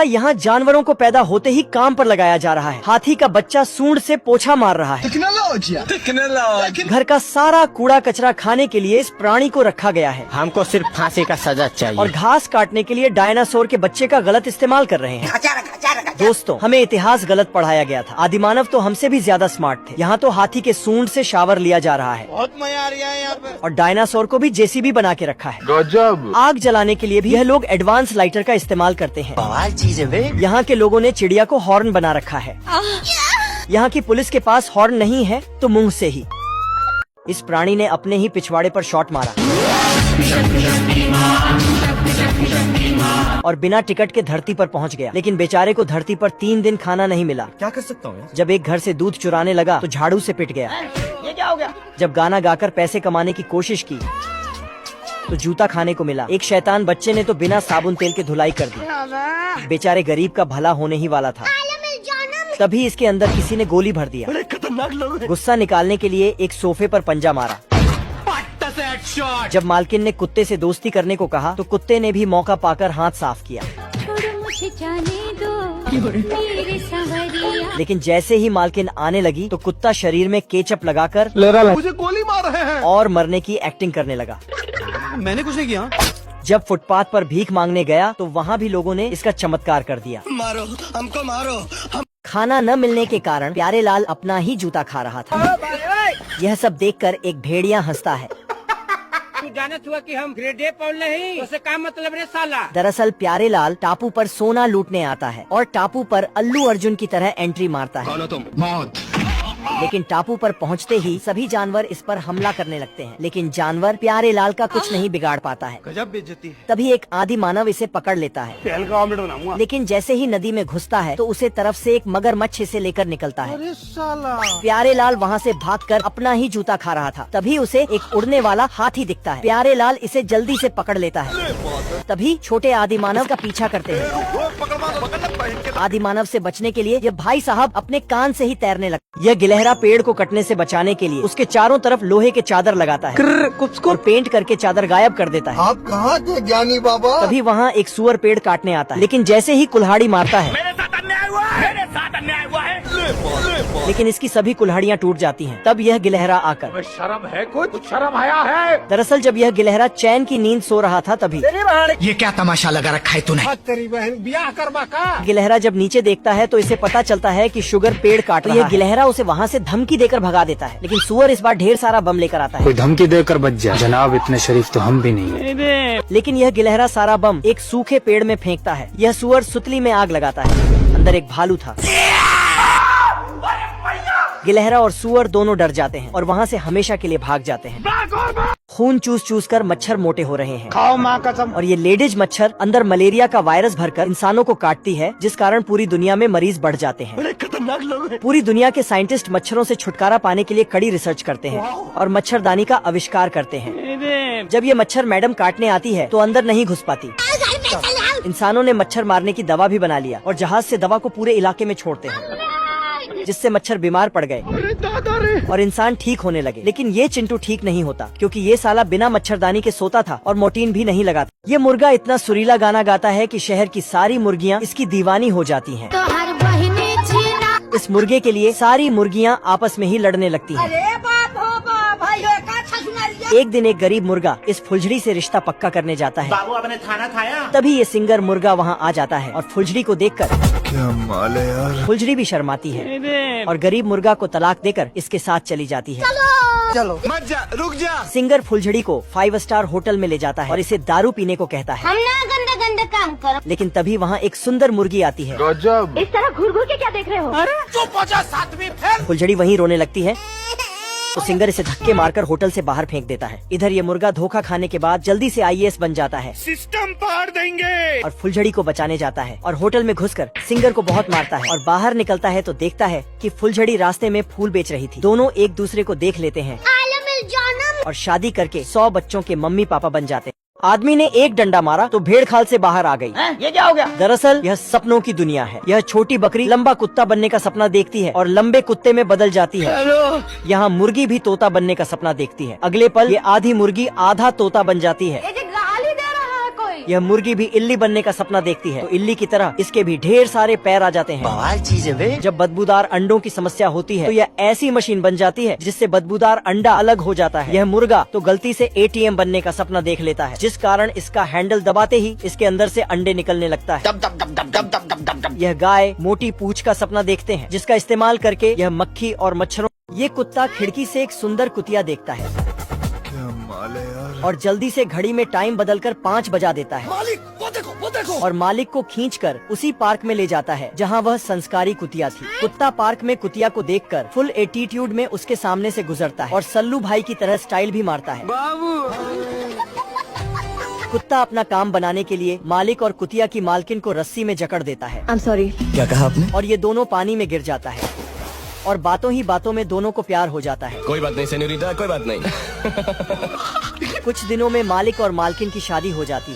यहाँ जानवरों को पैदा होते ही काम पर लगाया जा रहा है। हाथी का बच्चा सूंड से पोछा मार रहा है। घर का सारा कूड़ा कचरा खाने के लिए इस प्राणी को रखा गया है। हमको सिर्फ फांसी का सजा चाहिए। और घास काटने के लिए डायनासोर के बच्चे का गलत इस्तेमाल कर रहे हैं। दोस्तों, हमें इतिहास गलत पढ़ाया गया था। आदिमानव तो हमसे भी ज्यादा स्मार्ट थे। यहाँ तो हाथी के सूंड से शावर लिया जा रहा है। बहुत मजा आ रहा है यहाँ पे। और डायनासोर को भी जेसीबी बना के रखा है। गजब। आग जलाने के लिए भी यह लोग एडवांस लाइटर का इस्तेमाल करते हैं। यहाँ के लोगों ने चिड़िया को हॉर्न बना रखा है। यहाँ की पुलिस के पास हॉर्न नहीं है तो मुंह से ही। इस प्राणी ने अपने ही पिछवाड़े पर शॉट मारा और बिना टिकट के धरती पर पहुंच गया। लेकिन बेचारे को धरती पर 3 दिन खाना नहीं मिला। क्या कर सकता हूँ? जब एक घर से दूध चुराने लगा तो झाड़ू से पिट गया। ये क्या हो गया? जब गाना गाकर पैसे कमाने की कोशिश की तो जूता खाने को मिला। एक शैतान बच्चे ने तो बिना साबुन तेल के धुलाई कर दी। बेचारे गरीब का भला होने ही वाला था। तभी इसके अंदर किसी ने गोली भर दिया। बड़े खतरनाक लोग हैं। गुस्सा निकालने के लिए एक सोफे पर पंजा मारा। जब मालकिन ने कुत्ते से दोस्ती करने को कहा तो कुत्ते ने भी मौका पाकर हाथ साफ किया। लेकिन जैसे ही मालकिन आने लगी तो कुत्ता शरीर में केचप लगाकर मुझे गोली मार रहे हैं और मरने की एक्टिंग करने लगा। मैंने कुछ नहीं किया। जब फुटपाथ पर भीख मांगने गया तो वहाँ भी लोगों ने इसका चमत्कार कर दिया। मारो हमको मारो। खाना न मिलने के कारण प्यारे लाल अपना ही जूता खा रहा था। यह सब देखकर एक भेड़िया हंसता है। तू जानत हुआ कि हम ग्रेड ए पढ़ नहीं, उससे क्या मतलब रे साला? दरअसल प्यारे लाल टापू पर सोना लूटने आता है और टापू पर अल्लू अर्जुन की तरह एंट्री मारता है। मौत। लेकिन टापू पर पहुंचते ही सभी जानवर इस पर हमला करने लगते हैं। लेकिन जानवर प्यारे लाल का कुछ नहीं बिगाड़ पाता है। गजब बेइज्जती है। तभी एक आदि मानव इसे पकड़ लेता है। तेल का ऑमलेट बनाऊंगा। लेकिन जैसे ही नदी में घुसता है तो उसे तरफ से एक मगरमच्छ इसे लेकर निकलता है। अरे साला। प्यारे लाल वहाँ से भागकर अपना ही जूता खा रहा था। तभी उसे एक उड़ने वाला हाथी दिखता है। प्यारे लाल इसे जल्दी से पकड़ लेता है। तभी छोटे आदि मानव का पीछा करते हैं। आदि मानव से बचने के लिए यह भाई साहब अपने कान से ही तैरने लगता है। यह गिलहरा पेड़ को कटने से बचाने के लिए उसके चारों तरफ लोहे के चादर लगाता है और पेंट करके चादर गायब कर देता है। आप कहाँ थे ज्ञानी बाबा? तभी वहाँ एक सुअर पेड़ काटने आता है। लेकिन जैसे ही कुल्हाड़ी मारता है मेरे साथ अन्याय हुआ है। मेरे साथ अन्याय हुआ है। लेकिन इसकी सभी कुल्हाड़ियाँ टूट जाती हैं। तब यह गिलहरा आकर शर्म है कुछ शर्म आया है? दरअसल जब यह गिलहरा चैन की नींद सो रहा था तभी ये क्या तमाशा लगा रखा है तूने? तेरी बहन ब्याह करवा का। गिलहरा जब नीचे देखता है तो इसे पता चलता है कि शुगर पेड़ काट रहा है। गिलहरा उसे वहाँ से धमकी देकर भगा देता है। लेकिन सुअर इस बार ढेर सारा बम लेकर आता है। कोई धमकी देकर बच जाए जनाब, इतने शरीफ तो हम भी नहीं है। लेकिन यह गिलहरा सारा बम एक सूखे पेड़ में फेंकता है। यह सुअर सुतली में आग लगाता है। अंदर एक भालू था। गिलहरा और सुअर दोनों डर जाते हैं और वहाँ से हमेशा के लिए भाग जाते हैं। खून चूस चूस कर मच्छर मोटे हो रहे हैं। खाओ माँ कसम। और ये लेडीज मच्छर अंदर मलेरिया का वायरस भरकर इंसानों को काटती है, जिस कारण पूरी दुनिया में मरीज बढ़ जाते हैं। बड़े खतरनाक लोग हैं। पूरी दुनिया के साइंटिस्ट मच्छरों से छुटकारा पाने के लिए कड़ी रिसर्च करते हैं और मच्छरदानी का आविष्कार करते हैं। जब ये मच्छर मैडम काटने आती है तो अंदर नहीं घुस पाती। इंसानों ने मच्छर मारने की दवा भी बना लिया और जहाज से दवा को पूरे इलाके में छोड़ते हैं, जिससे मच्छर बीमार पड़ गए और इंसान ठीक होने लगे। लेकिन ये चिंटू ठीक नहीं होता, क्योंकि ये साला बिना मच्छरदानी के सोता था और मोटीन भी नहीं लगाता। ये मुर्गा इतना सुरीला गाना गाता है कि शहर की सारी मुर्गियाँ इसकी दीवानी हो जाती हैं। इस मुर्गे के लिए सारी मुर्गियाँ आपस में ही लड़ने लगती हैं। एक दिन एक गरीब मुर्गा इस फुलझड़ी से रिश्ता पक्का करने जाता है। बाबू आपने खाना खाया? तभी ये सिंगर मुर्गा वहाँ आ जाता है और फुलझड़ी को देखकर क्या माल है यार। फुलझड़ी भी शर्माती है और गरीब मुर्गा को तलाक देकर इसके साथ चली जाती है। चलो मत जा, रुक जा। सिंगर फुलझड़ी को 5 स्टार होटल में ले जाता है और इसे दारू पीने को कहता है। हम ना गंदे गंदे काम करो। लेकिन तभी वहाँ एक सुंदर मुर्गी आती है। गजब। इस तरह घूर घूर के क्या देख रहे हो? तू पहुंचा 7वीं फेल। फुलझड़ी वहीं रोने लगती है तो सिंगर इसे धक्के मारकर होटल से बाहर फेंक देता है। इधर ये मुर्गा धोखा खाने के बाद जल्दी से IAS बन जाता है। सिस्टम पाड़ देंगे। और फुलझड़ी को बचाने जाता है और होटल में घुसकर सिंगर को बहुत मारता है। और बाहर निकलता है तो देखता है कि फुलझड़ी रास्ते में फूल बेच रही थी। दोनों एक दूसरे को देख लेते हैं और शादी करके 100 बच्चों के मम्मी पापा बन जाते हैं। आदमी ने एक डंडा मारा तो भेड़ खाल से बाहर आ गई। ये क्या हो गया? दरअसल यह सपनों की दुनिया है। यह छोटी बकरी लंबा कुत्ता बनने का सपना देखती है और लंबे कुत्ते में बदल जाती है। यहाँ मुर्गी भी तोता बनने का सपना देखती है। अगले पल ये आधी मुर्गी आधा तोता बन जाती है। गाली दे रहा है कोई। यह मुर्गी भी इल्ली बनने का सपना देखती है, तो इल्ली की तरह इसके भी ढेर सारे पैर आ जाते हैं। बवाल चीज है बे। जब बदबूदार अंडों की समस्या होती है तो यह ऐसी मशीन बन जाती है जिससे बदबूदार अंडा अलग हो जाता है। यह मुर्गा तो गलती से ATM बनने का सपना देख लेता है, जिस कारण इसका हैंडल दबाते ही इसके अंदर से अंडे निकलने लगता है। यह गाय मोटी पूंछ का सपना देखते हैं, जिसका इस्तेमाल करके यह मक्खी और मच्छरों। ये कुत्ता खिड़की से एक सुंदर कुतिया देखता है क्या माल है यार। और जल्दी से घड़ी में टाइम बदलकर 5 बजा देता है। मालिक वो देखो। और मालिक को खींचकर उसी पार्क में ले जाता है जहां वह संस्कारी कुतिया थी। कुत्ता पार्क में कुतिया को देखकर फुल एटीट्यूड में उसके सामने से गुजरता है और सल्लू भाई की तरह स्टाइल भी मारता है। कुत्ता अपना काम बनाने के लिए मालिक और कुतिया की मालकिन को रस्सी में जकड़ देता है। I'm sorry. क्या कहा आपने? और ये दोनों पानी में गिर जाता है और बातों ही बातों में दोनों को प्यार हो जाता है। कोई बात नहीं सेन्योरिटा, कोई बात नहीं। कुछ दिनों में मालिक और मालकिन की शादी हो जाती है।